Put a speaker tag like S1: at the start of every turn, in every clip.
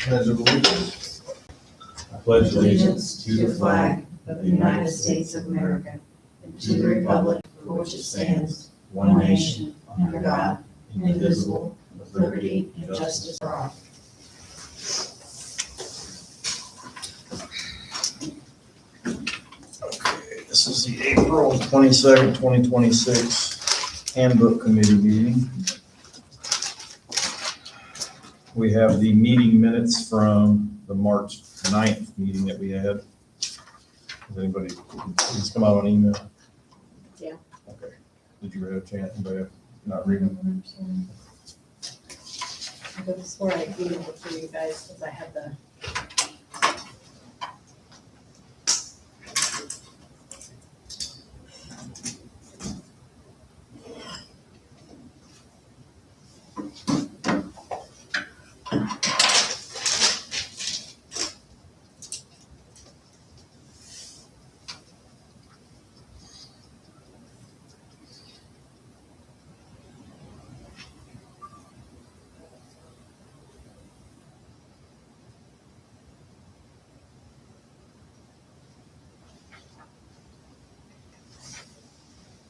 S1: Pledge of allegiance.
S2: I pledge allegiance to the flag of the United States of America and to the republic for which it stands, one nation, under God, indivisible, with liberty and justice for all.
S1: This is the April 22nd, 2026 Handbook Committee meeting. We have the meeting minutes from the March 9th meeting that we had. Does anybody, please come out on email?
S2: Yeah.
S1: Okay. Did you have a chance? Anybody not reading?
S2: I could have sworn I emailed it for you guys because I had the.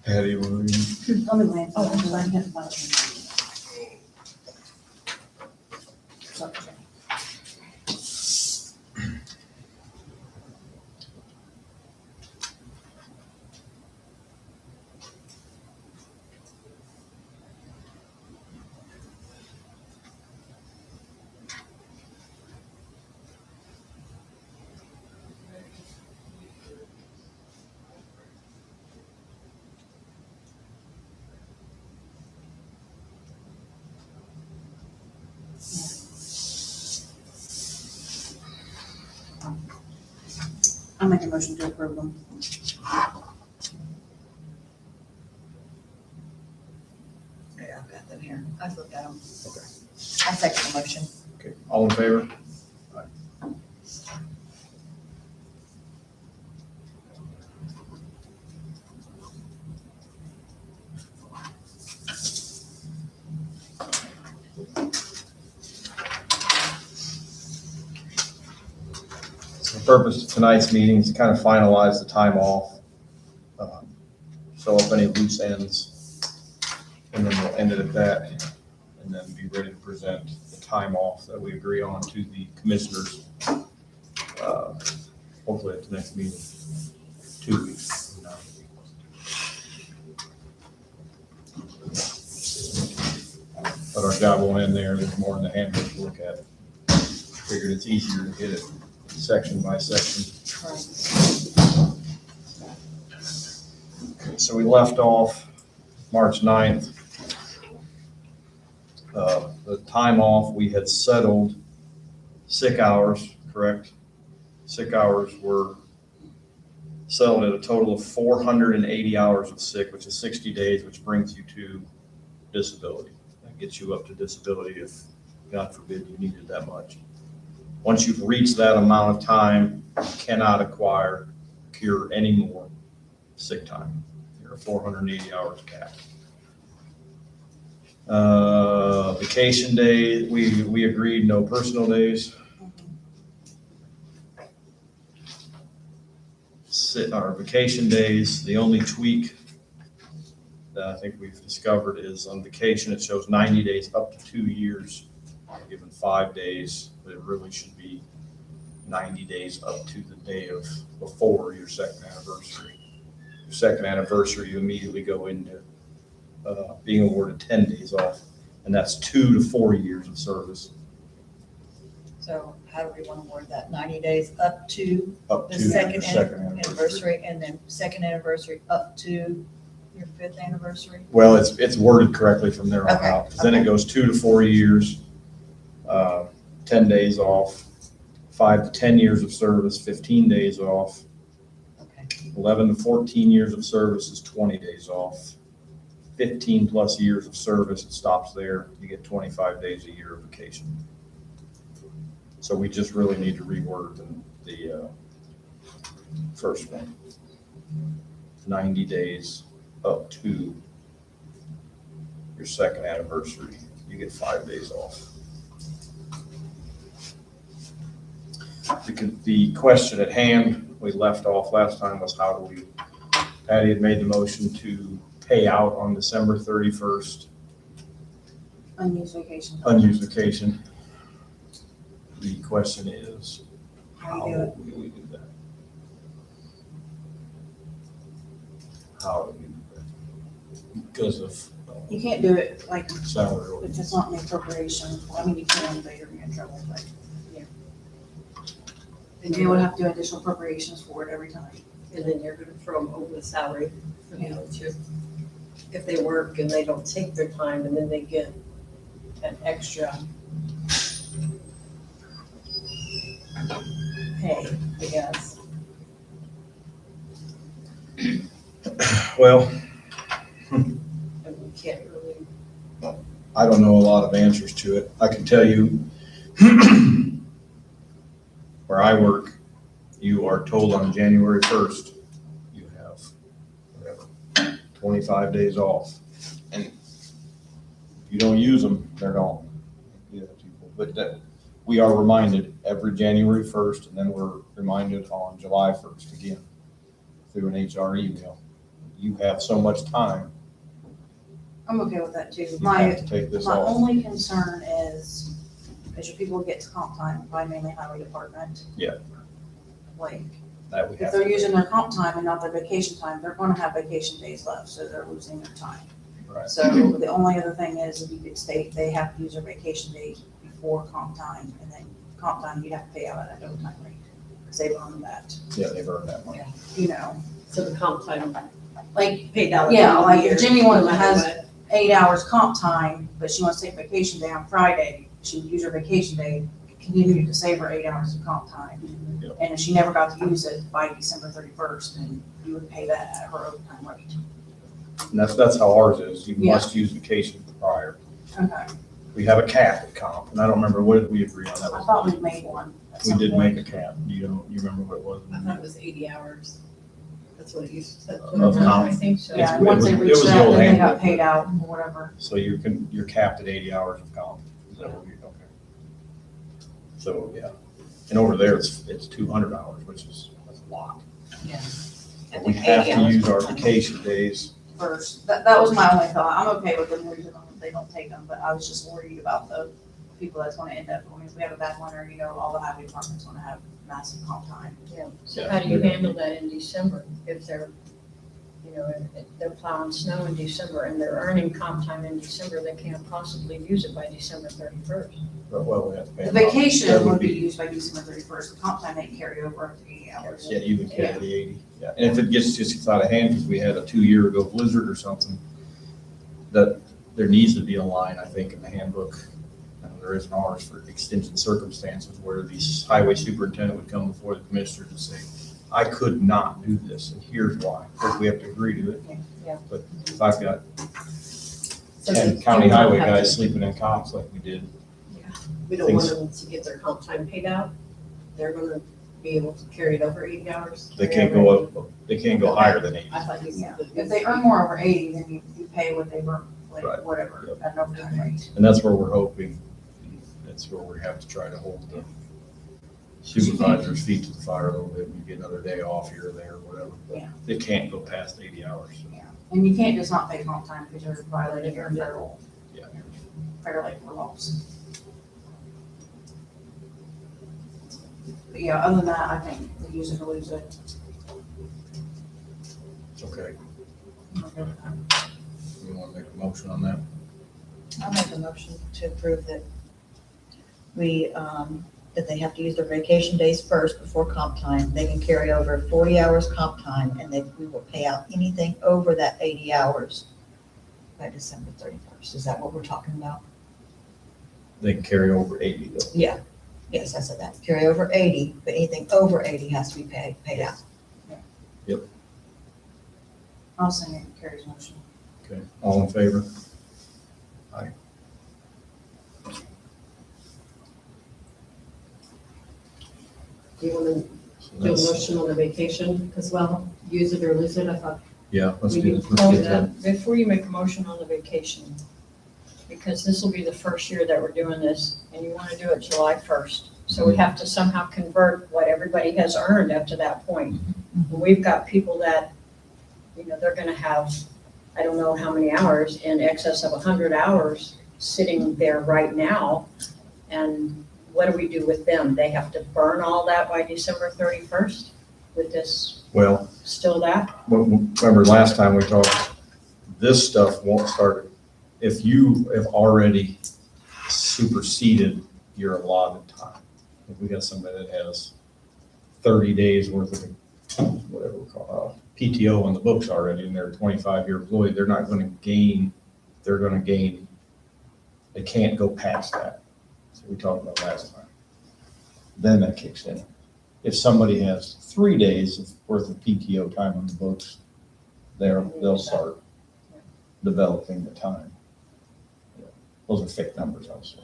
S1: Patty, were you reading?
S2: Let me land. Oh, I have about I'll make a motion to approve them.
S3: Yeah, I've got them here. I've looked at them.
S1: Okay.
S3: I second the motion.
S1: Okay, all in favor? The purpose of tonight's meeting is to kind of finalize the time off, fill up any loose ends, and then we'll end it at that, and then be ready to present the time off that we agree on to the commissioners, hopefully at the next meeting, 2 weeks from now. But our job won't end there. There's more in the handbook to look at. Figured it's easier to hit it section by section. So we left off March 9th. The time off, we had settled sick hours, correct? Sick hours were settled at a total of 480 hours of sick, which is 60 days, which brings you to disability. That gets you up to disability if, God forbid, you needed that much. Once you've reached that amount of time, you cannot accrue any more sick time. You're 480 hours capped. Vacation day, we agreed no personal days. Our vacation days, the only tweak that I think we've discovered is on vacation, it shows 90 days up to 2 years, given 5 days, but it really should be 90 days up to the day of before your second anniversary. Your second anniversary, you immediately go into being awarded 10 days off, and that's 2 to 4 years of service.
S3: So how do we want to word that? 90 days up to
S1: Up
S3: the
S1: to your
S3: second
S1: second
S3: anniversary, and then second anniversary up to your 5th anniversary?
S1: Well, it's worded correctly from there on
S3: Okay,
S1: out, because then it goes 2 to 4 years, 10 days off, 5 to 10 years of service, 15 days off,
S3: Okay.
S1: 11 to 14 years of service is 20 days off, 15 plus years of service, it stops there, you get 25 days a year of vacation. So we just really need to reword the first one. 90 days up to your second anniversary, you get 5 days off. the question at hand, we left off last time was how do we, Patty had made the motion to pay out on December 31st,
S2: Unused vacation.
S1: unused vacation. The question is,
S2: How
S1: how
S2: do you do it?
S1: will we do that? How do we do that? Because of
S2: You can't do it like,
S1: salary
S2: if
S1: ordinance.
S2: it's not in the appropriation, I mean, you can, but you're gonna get in trouble, but.
S4: And
S2: You would have to do additional appropriations for it every time.
S4: and then you're gonna throw them over the salary for the other two. If they work and they don't take their time, and then they get an extra pay, I guess.
S1: Well,
S4: And we can't really,
S1: I don't know a lot of answers to it. I can tell you where I work, you are told on January 1st, you have whatever, 25 days off. And if you don't use them, they're gone. Yeah, people. But that, we are reminded every January 1st, and then we're reminded on July 1st again through an HR email. You have so much time,
S2: I'm okay with that too.
S1: you
S2: My,
S1: have to take this
S2: my
S1: off.
S2: only concern is, as your people get to comp time, by mainly highway department.
S1: Yeah.
S2: Like,
S1: That we
S2: if
S1: have
S2: they're
S1: to
S2: using their comp time and not their vacation time, they're gonna have vacation days left, so they're losing their time.
S1: Right.
S2: So the only other thing is, if you could state they have to use their vacation days before comp time, and then comp time, you'd have to pay out at that overtime rate, because they've earned that,
S1: Yeah, they've earned that money.
S2: you know.
S4: so the comp time
S2: Like,
S4: paid out.
S2: Yeah,
S4: at the end of the
S2: like if
S4: year,
S2: Jimmy
S4: no
S2: wants-
S4: matter
S2: has-
S4: what.
S2: 8 hours comp time, but she wants to take vacation day on Friday, she would use her vacation day, continue to save her 8 hours of comp time.
S1: Yep.
S2: And if she never got to use it by December 31st, then you would pay that at her overtime rate.
S1: And that's how ours is. You
S2: Yeah.
S1: must use vacation prior.
S2: Okay,
S1: We have a cap at comp, and I don't remember, what did we agree on that?
S2: I thought we made one at
S1: We
S2: some
S1: did
S2: point.
S1: make a cap. You remember what it was?
S4: I thought it was 80 hours. That's what it used to say.
S1: Of comp.
S4: I think so.
S2: Yeah,
S1: It
S2: and once they
S1: was- it
S2: reached
S1: was the
S2: that,
S1: old
S2: then they got
S1: handbook.
S2: paid out or whatever.
S1: So you're capped at 80 hours of comp. Is that what okay. So, yeah. And over there, it's 200 hours, that's a lot.
S4: Yeah.
S1: But we have to use our vacation days.
S2: First, that was my only thought. I'm okay with them losing them if they don't take them, but I was just worried about the people that's gonna end up, I mean, if we have a bad winter, you know, all the highway department's gonna have massive comp time.
S4: So how do you handle that in December if they're, you know, if they're plowing snow in December and they're earning comp time in December, they can't possibly use it by December 31st.
S1: But, well, we have to pay
S2: The
S1: them out.
S2: vacation
S1: That
S2: would be used by December 31st, the comp time they can carry over up to 80 hours.
S1: Yeah, you can carry the 80. Yeah. And if it gets out of hand, because we had a 2 year ago blizzard or something, that there needs to be a line, I think, in the handbook. There is in ours for extension circumstances where the highway superintendent would come before the commissioners and say, I could not do this, and here's why. Of course, we have to agree to it.
S4: Yeah.
S1: But if I've got
S4: So
S1: 10
S4: they
S1: county
S4: don't
S1: highway
S4: have
S1: guys
S4: to-
S1: sleeping in cots like we did,
S4: We don't want
S1: things-
S4: them to get their comp time paid out. They're gonna be able to carry it over 80 hours.
S1: they can't go up, they can't go higher than 80.
S4: I thought you
S2: Yeah,
S4: said.
S2: if they earn more over 80, then you pay what they earn,
S1: Right.
S2: like, whatever,
S1: Yep.
S2: at an overtime rate.
S1: And that's where we're hoping, that's where we have to try to hold the supervisor's feet to the fire a little bit. We get another day off here or there, or whatever. But
S2: Yeah.
S1: they can't go past 80 hours.
S2: And you can't just not pay comp time because you're violating your federal,
S1: Yeah.
S2: federal labor laws. But yeah, other than that, I think we use it or lose it.
S1: It's okay.
S2: I'm okay with that.
S1: You want to make a motion on that?
S3: I'll make a motion to approve that we, that they have to use their vacation days first before comp time. They can carry over 40 hours comp time, and we will pay out anything over that 80 hours by December 31st. Is that what we're talking about?
S1: They can carry over 80 though.
S3: Yeah. Yes, I said that. Carry over 80, but anything over 80 has to be paid out.
S2: I'll send it, Carrie's motion.
S1: Okay, all in favor? Aye.
S4: Do you want to
S1: So
S4: do a
S1: that's-
S4: motion on the vacation as well? Use it or lose it? I thought.
S1: Yeah, let's
S4: We
S1: do
S4: can
S1: this. Let's
S4: call
S1: get
S4: that.
S1: that.
S3: Before you make a motion on the vacation, because this will be the first year that we're doing this, and you want to do it July 1st.
S4: So we have to somehow convert what everybody has earned up to that point. We've got people that, they're gonna have, I don't know how many hours, in excess of 100 hours sitting there right now. And what do we do with them? They have to burn all that by December 31st with this,
S1: Well,
S4: still that?
S1: remember last time we talked, this stuff won't start if you have already superseded your allotted time. If we got somebody that has 30 days worth of, whatever we call it, PTO on the books already, and they're a 25-year employee, they're not gonna gain, they can't go past that. So we talked about last time. Then that kicks in. If somebody has 3 days worth of PTO time on the books, they'll start developing the time. Those are fake numbers, also.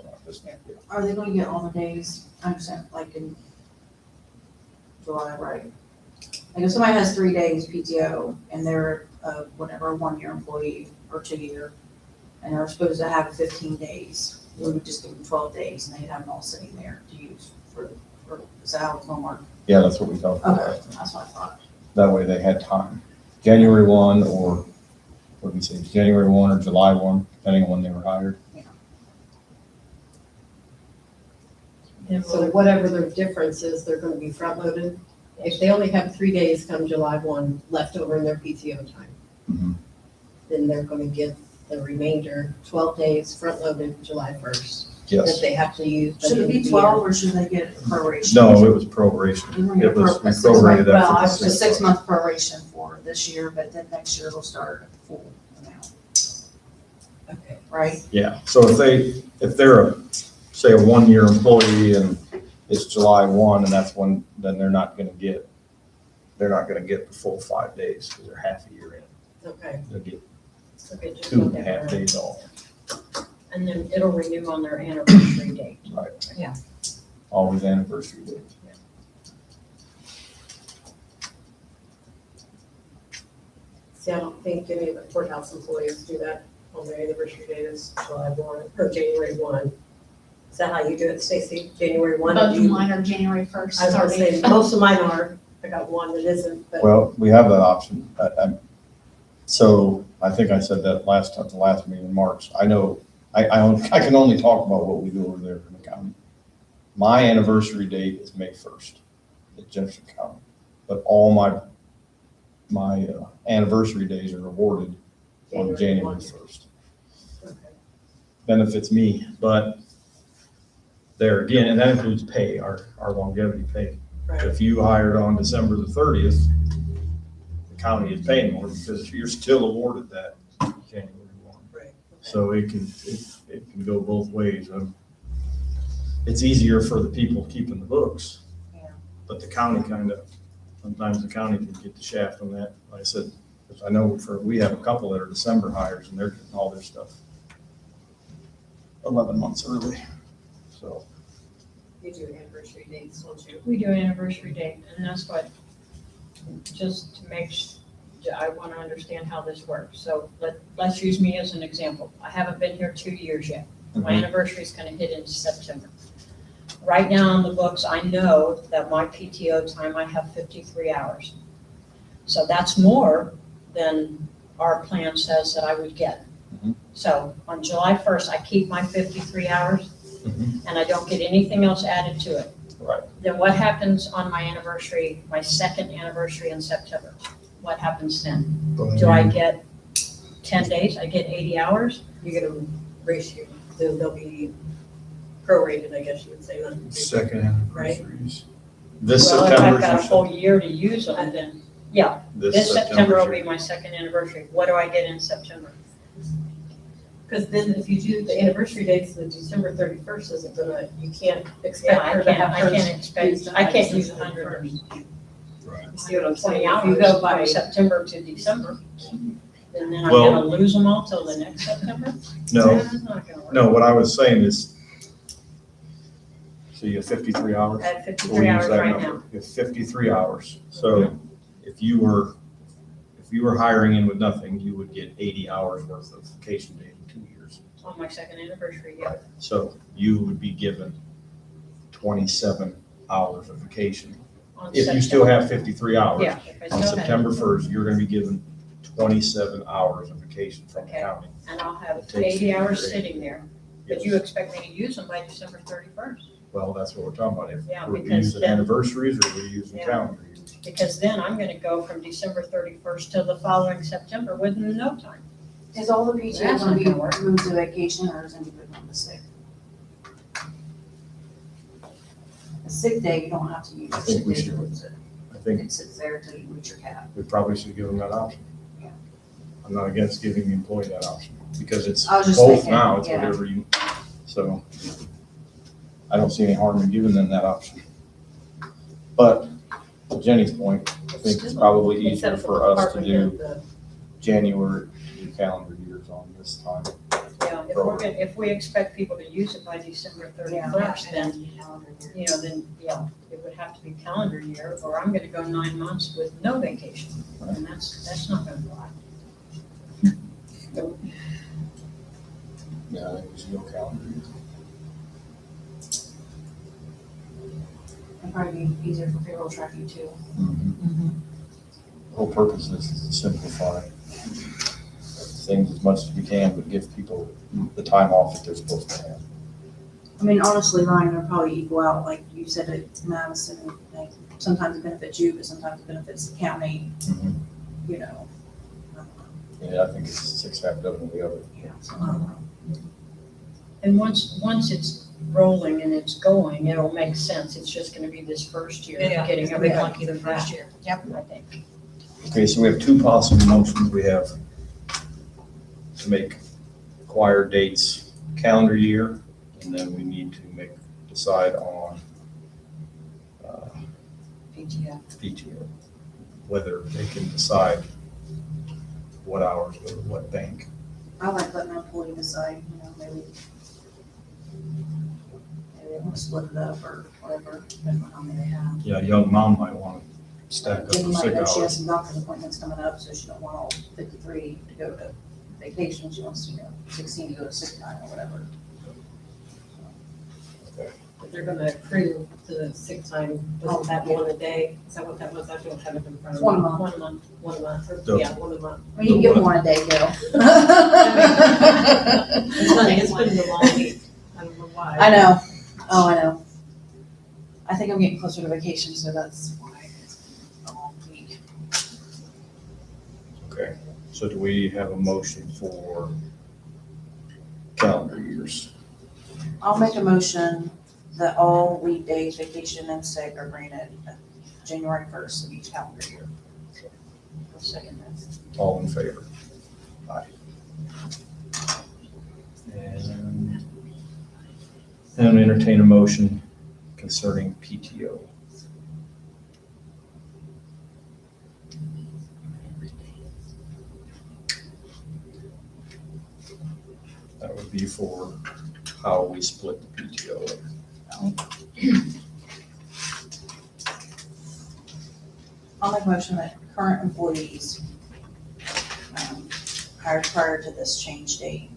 S2: Are they gonna get all the days, I understand, like in July, right? Like if somebody has 3 days PTO and they're whatever, a 1-year employee or 2-year, and they're supposed to have 15 days, we would just give them 12 days and they'd have them all sitting there to use for is that how it's gonna work?
S1: Yeah, that's what we talked about.
S2: Okay, that's what I thought.
S1: That way they had time. January 1 or, what did we say, January 1 or July 1, depending on when they were hired.
S5: So whatever their difference is, they're gonna be front loaded. If they only have 3 days come July 1 left over in their PTO time,
S1: Mhm.
S5: then they're gonna get the remainder 12 days front loaded July 1st. That
S1: Yes.
S5: they have to use. by
S2: Should
S5: the
S2: it
S5: end
S2: be
S5: of the
S2: 12
S5: year.
S2: or should they get proration?
S1: No, it was proration.
S2: We're gonna
S1: It was,
S2: get
S1: we
S2: a 6 month,
S1: prorated
S2: well,
S1: that
S2: I
S1: for
S2: was
S1: the
S2: 6 month proration for this year, but then next year it'll start at the full amount,
S5: Okay.
S2: right?
S1: Yeah, so if they're say a 1-year employee and it's July 1 and that's when, then they're not gonna get the full 5 days because they're half a year in.
S5: Okay.
S1: They'll get
S4: Okay, just
S1: 2.5
S4: look at
S1: days off.
S4: And then it'll renew on their anniversary date.
S1: Right.
S4: Yeah.
S1: Always anniversary date.
S5: See, I don't think any of the courthouse employees do that on their anniversary date is July 1 or January 1. Is that how you do it, Stacy? January 1?
S6: Both of mine are January 1st.
S5: I was gonna say, most of mine are. I got one that isn't, but.
S1: Well, we have that option. So I think I said that at the last meeting in March. I know, I can only talk about what we do over there in the county. My anniversary date is May 1st at Jefferson County, but all my anniversary days are awarded on January 1st.
S5: Okay.
S1: Benefits me, but there again, and that includes pay, our longevity pay.
S5: Right.
S1: If you hired on December the 30th, the county is paying more because you're still awarded that January 1.
S5: Right. Okay.
S1: So it can go both ways. It's easier for the people keeping the books.
S2: Yeah.
S1: But the county sometimes the county can get the shaft on that. Like I said, 'cause I know we have a couple that are December hires and they're getting all their stuff 11 months early, so.
S5: You do anniversary dates, don't you?
S4: We do anniversary date, and that's what, just to I want to understand how this works. So let's use me as an example. I haven't been here 2 years yet. My anniversary is going to hit in September. Right now on the books, I know that my PTO time, I have 53 hours. So that's more than our plan says that I would get.
S1: Mhm.
S4: So on July 1st, I keep my 53 hours
S1: Mhm.
S4: and I don't get anything else added to it.
S1: Right.
S4: Then what happens on my anniversary, my second anniversary in September? What happens then? Do I get 10 days? I get 80 hours?
S5: You get a ratio, then they'll be prorated, I guess you would say then.
S1: Second
S5: Right.
S1: anniversaries. This
S4: Well, if I've
S1: September.
S4: got a whole year to use them, then, yeah, this September will be my second anniversary. What do I get in September?
S5: Because then if you do the anniversary dates, the December 31st isn't gonna, you can't
S4: Yeah,
S5: expect
S4: I
S5: her to
S4: can't,
S5: have
S4: I
S5: hers
S4: can't expect,
S5: used up
S4: I
S5: by
S4: can't use
S5: December
S4: 100
S1: Right.
S5: You see what I'm
S4: 20
S5: saying? If
S4: hours
S5: you go by,
S4: from September to December. And then I'm
S1: Well-
S4: gonna lose them all till the next September?
S1: No,
S4: That's not gonna work.
S1: no, what I was saying is, so you have 53 hours?
S4: I have
S1: We'll
S4: 53
S1: use
S4: hours
S1: that
S4: right
S1: number.
S4: now.
S1: You have 53 hours. So if you were hiring in with nothing, you would get 80 hours worth of vacation days in 2 years.
S4: On my second anniversary, yeah.
S1: So you would be given 27 hours of vacation.
S4: on
S1: If you still
S4: September.
S1: have 53 hours.
S4: Yeah. if I
S1: On
S4: still have-
S1: September 1st, you're gonna be given 27 hours of vacation from the
S4: Okay.
S1: county.
S4: And I'll have
S1: It takes
S4: 80
S1: you
S4: hours
S1: to-
S4: sitting there, but you
S1: Yes.
S4: expect me to use them by December 31st.
S1: Well, that's what we're talking about. If
S4: Yeah,
S1: we're
S4: because
S1: using
S4: then-
S1: anniversaries or we're using
S4: Yeah.
S1: calendar years.
S4: Because then I'm gonna go from December 31st till the following September within no time.
S2: Is all the PTO
S4: That's
S2: gonna
S4: not
S2: be
S4: gonna work.
S2: moved to vacation or is anybody on the sick? A sick day, you don't have to use.
S1: I
S2: A
S1: think
S2: sick
S1: we
S2: day,
S1: should.
S2: you lose it.
S1: I think
S2: It sits there till you lose your cap.
S1: we probably should give them that option.
S2: Yeah.
S1: I'm not against giving the employee that option because it's
S2: I was just
S1: both
S2: thinking,
S1: now, it's
S2: yeah.
S1: whatever you, so I don't see any harm in giving them that option. But to Jenny's point, I think it's probably
S5: Instead
S1: easier
S5: of
S1: for us to
S5: department
S1: do
S5: head,
S1: January, do calendar years on this time.
S4: Yeah, if we expect people to use it by December 31st, then, then, it would have to be calendar year, or I'm gonna go 9 months with no vacation. And that's not gonna fly.
S1: Yeah, I think we should go calendar year.
S2: It'd probably be easier for payroll tracking too.
S1: The whole purpose of this is to simplify things as much as we can, but give people the time off that they're supposed to have.
S2: I mean, honestly, Ryan, it'll probably equal out, like you said at Madison, like, sometimes it benefits you, but sometimes it benefits the county, you know. I don't know.
S1: Yeah, I think it's 6 half dozen of the other.
S2: So, I don't know.
S4: And once it's rolling and it's going, it'll make sense. It's just gonna be this first year,
S3: Yeah,
S4: getting
S3: it's gonna be
S4: everybody
S3: lucky the
S4: through
S3: first
S4: that,
S3: year. Yep.
S4: I think.
S1: Okay, so we have 2 possible motions. We have to make acquired dates calendar year, and then we need to decide on
S3: PTO.
S1: PTO, whether they can decide what hours go to what bank.
S2: I like letting an employee decide, maybe they want to split it up or whatever, depending on how many they have.
S1: Yeah, a young mom might want to stack up
S2: Then
S1: for
S2: you might
S1: 6
S2: know she has
S1: hours.
S2: some doctor's appointments coming up, so she don't want all 53 to go to vacation. She wants, 16 to go to sick time or whatever.
S5: But they're gonna accrue to the sick time, wasn't that one a day? Is that what that was? I don't have it in front of me.
S2: 1 month.
S5: 1 month, 1 month, or,
S1: The-
S5: yeah, 1 a month.
S2: I mean, you can get one a day, Gil.
S5: It's funny, it's been a long week. I don't know why.
S2: I know. Oh, I know. I think I'm getting closer to vacation, so that's why it's been a long week.
S1: Okay, so do we have a motion for calendar years?
S2: I'll make a motion that all weekdays, vacation and sick are granted January 1st of each calendar year.
S4: I'll second that.
S1: All in favor? Aye. And entertain a motion concerning PTO. That would be for how we split the PTO.
S2: I'll make a motion that current employees hired prior to this change date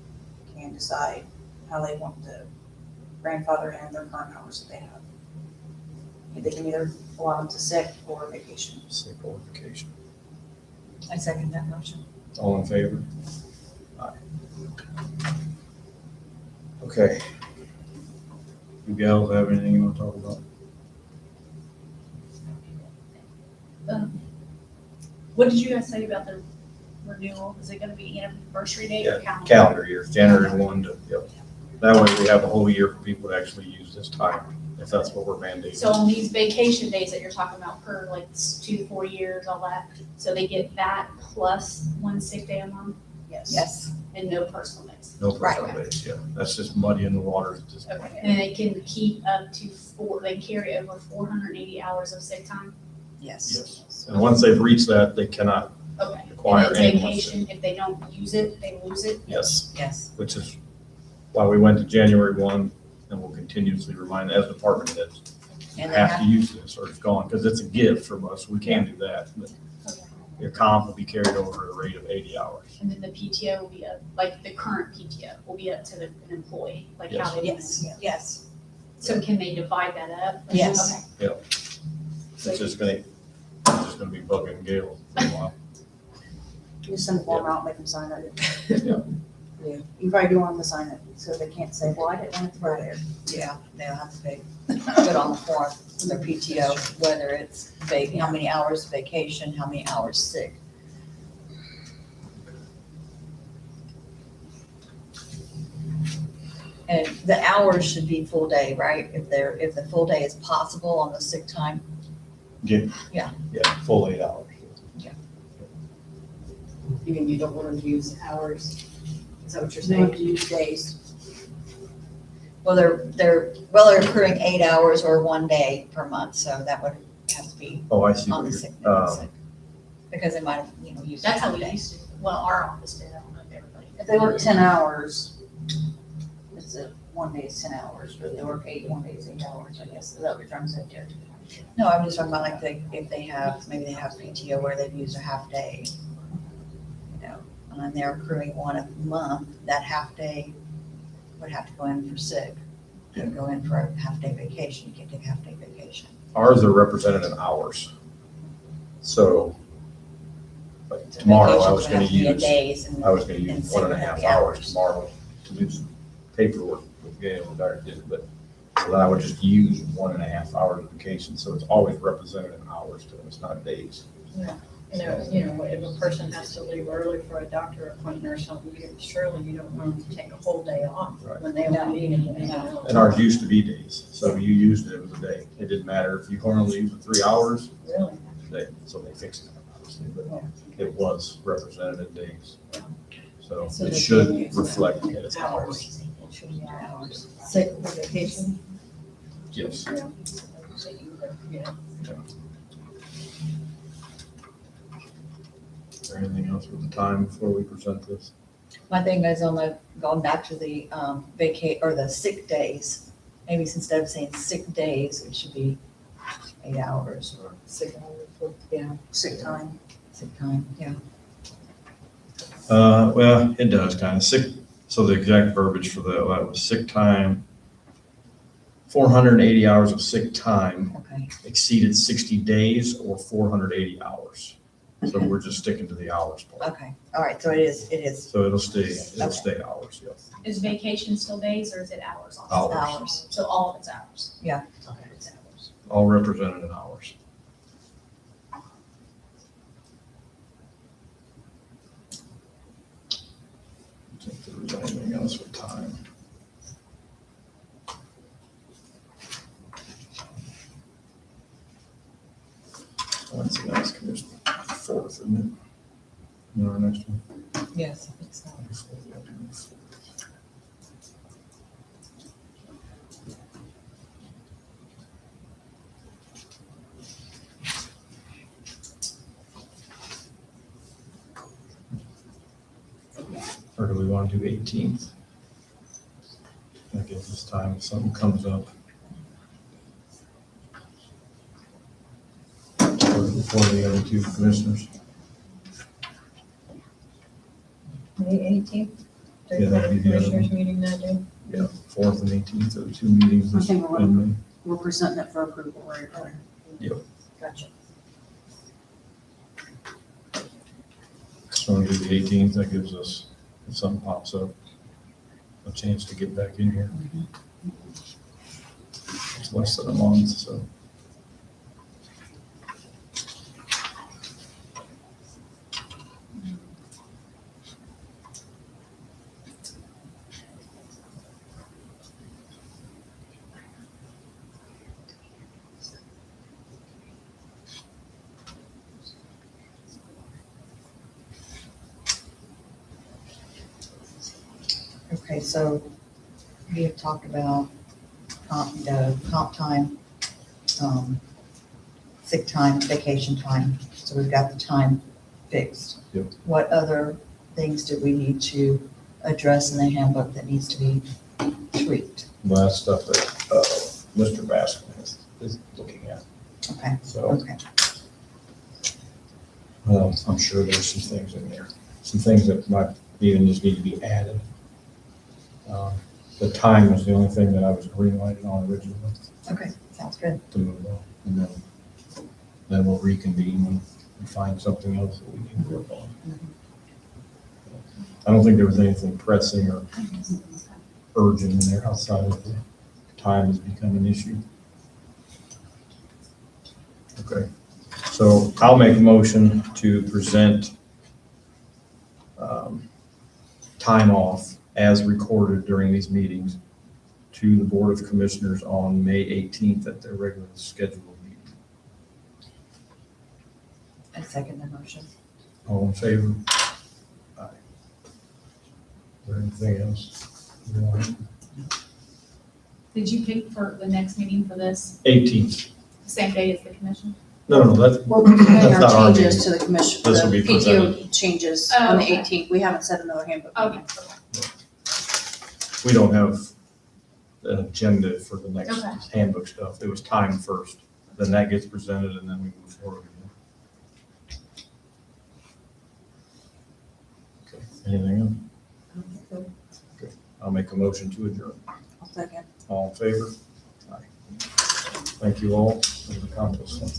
S2: can decide how they want to grandfather in their current hours that they have. They can either allow them to sick or vacation.
S1: Sick or vacation.
S3: I second that motion.
S1: All in favor? Aye. Okay. You gals have anything you want to talk about?
S6: What did you guys say about the renewal? Is it gonna be anniversary date or calendar?
S1: Calendar year, January 1 to, yep. That way we have a whole year for people to actually use this time, if that's what we're mandating.
S6: So on these vacation days that you're talking about per like 2 to 4 years, all that, so they get that plus 1 sick day a month
S3: Yes.
S6: and no personal days.
S1: No
S3: Right.
S1: personal days, yeah. That's just muddy in the waters at this point.
S6: Okay, and they can keep up to they carry over 480 hours of sick time?
S3: Yes.
S1: Yes. And once they've reached that, they cannot
S6: Okay.
S1: acquire
S6: And then
S1: any more
S6: vacation, if they don't use it, they lose it?
S1: Yes,
S3: Yes.
S1: which is why we went to January 1, and we'll continuously remind as department heads, you
S3: And they
S1: have
S3: have,
S1: to use this or it's gone, because it's a gift from us. We can do that. But
S6: Okay.
S1: your comp will be carried over at a rate of 80 hours.
S6: And then the PTO will be up, like the current PTO will be up to an employee, like how they do
S3: yes,
S6: this.
S3: yes.
S6: So can they divide that up?
S3: Yes.
S6: Okay.
S1: It's just gonna be bugging Gail for a while.
S2: You send a form out, make them sign it.
S1: Yeah.
S2: Yeah, you probably do want them to sign it, so they can't say, well, I didn't want it to go there.
S3: Yeah, they'll have to put on the form for their PTO, whether it's how many hours vacation, how many hours sick. And the hours should be full day, right? If the full day is possible on the sick time.
S1: Yeah, full 8 hours.
S5: You mean you don't want them to use hours? Is that what you're
S2: They
S5: saying?
S2: have to use days.
S3: Well, they're accruing 8 hours or 1 day per month, so that would have to be
S1: Oh, I see
S3: on
S1: what
S3: the
S1: you're,
S3: sick. Because they might have, used a
S6: That's how
S3: half
S6: we
S3: day.
S6: used to, well, our office did, I don't know if everybody.
S2: If they work 10 hours, it's one day is 10 hours, but if they work 8, one day is 8 hours, I guess. Is that what you're trying to say, Terry?
S3: No, I'm just talking about like if they have, maybe they have PTO where they've used a half day, and they're accruing one a month, that half day would have to go in for sick. And go in for a half day vacation, you can take a half day vacation.
S1: ours are represented in hours. So, like tomorrow, I was gonna use, I was gonna use 1.5 hours tomorrow to do some paperwork with Gail and Dr. did, but so then I would just use 1.5 hours of vacation, so it's always represented in hours to them, it's not days.
S4: If a person has to leave early for a doctor appointment or something, surely you don't want them to take a whole day off
S1: Right.
S4: when they only need anything else.
S1: And ours used to be days, so you used it, it was a day. It didn't matter if you only used it 3 hours,
S4: Really?
S1: so they fixed it, obviously, but it was represented in days. So
S5: So
S1: it
S5: they
S1: should
S5: can use
S1: reflect
S5: that
S1: it as hours.
S4: It should be hours.
S5: Sick or vacation?
S1: Yes.
S4: So you know,
S1: Is there anything else with the time before we present this?
S3: My thing is going back to the or the sick days, maybe instead of saying sick days, it should be 8 hours or
S5: Sick hours, yeah.
S2: Sick time.
S3: sick time, yeah.
S1: Well, it does kind of sick, so the exact verbiage for that was sick time, 480 hours of sick time
S3: Okay,
S1: exceeded 60 days or 480 hours. So we're just sticking to the hours part.
S3: okay, all right, so it is
S1: So it'll stay hours, yes.
S6: Is vacation still days or is it hours also?
S1: Hours.
S3: hours.
S6: So all of it's hours?
S3: Yeah.
S6: Okay, it's hours.
S1: All represented in hours. I think there was anything else with time. What's the next commission? 4th, isn't it? No, our next one.
S3: Yes, I think so.
S1: Or do we want to do 18th? That gives us time if something comes up. Before the other two commissioners.
S4: May 18th?
S1: Yeah, that'd be the other
S4: Commissioners meeting that day?
S1: Yeah, 4th and 18th are the two meetings
S2: I think we're-
S1: in May.
S2: We're presenting it for approval, right?
S4: Gotcha.
S1: So we'll do the 18th, that gives us, if something pops up, a chance to get back in here. It's less than a month, so.
S3: Okay, so we have talked about comp time, sick time, vacation time, so we've got the time fixed.
S1: Yep.
S3: What other things do we need to address in the handbook that needs to be tweaked?
S1: Well, that's stuff that Mr. Baskin is looking at,
S3: Okay,
S1: so.
S3: okay,
S1: Well, I'm sure there's some things in there, some things that might even just need to be added. The time was the only thing that I was green-lighted on originally
S3: Okay, sounds good.
S1: to move on. And then we'll reconvene when we find something else that we need to work on. I don't think there was anything pressing or urgent in there outside of the time has become an issue. Okay, so I'll make a motion to present time off as recorded during these meetings to the Board of Commissioners on May 18th at their regular scheduled meeting.
S3: I second the motion.
S1: All in favor? Aye. Is there anything else? you want?
S6: Did you pick for the next meeting for this,
S1: 18th.
S6: the same day as the commission?
S1: No, that's,
S2: We're presenting
S1: That's not our
S2: our changes
S1: meeting.
S2: to the commission,
S1: This will
S2: the
S1: be presented.
S2: PTO changes
S6: Oh,
S2: on the
S6: okay.
S2: 18th. We haven't set another handbook.
S6: Okay.
S2: meeting.
S1: we don't have an agenda for the next
S6: Okay.
S1: handbook stuff. It was time first, then that gets presented and then we move forward. Okay, anything else? Okay, I'll make a motion to adjourn.
S2: I'll second.
S1: All in favor? Aye. Thank you all. We've accomplished something.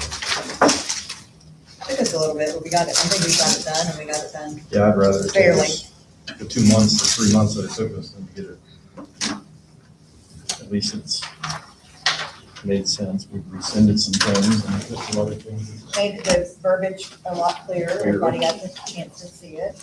S3: Took us a little bit, but we got it. I think we got it done, and we got it done
S1: Yeah, I'd rather it take
S3: fairly.
S1: us the 2 months or 3 months that it took us than to get it. At least it's made sense. We've rescinded some things and put some other things.
S3: Made the verbiage a lot clearer. Everybody got the chance to see it.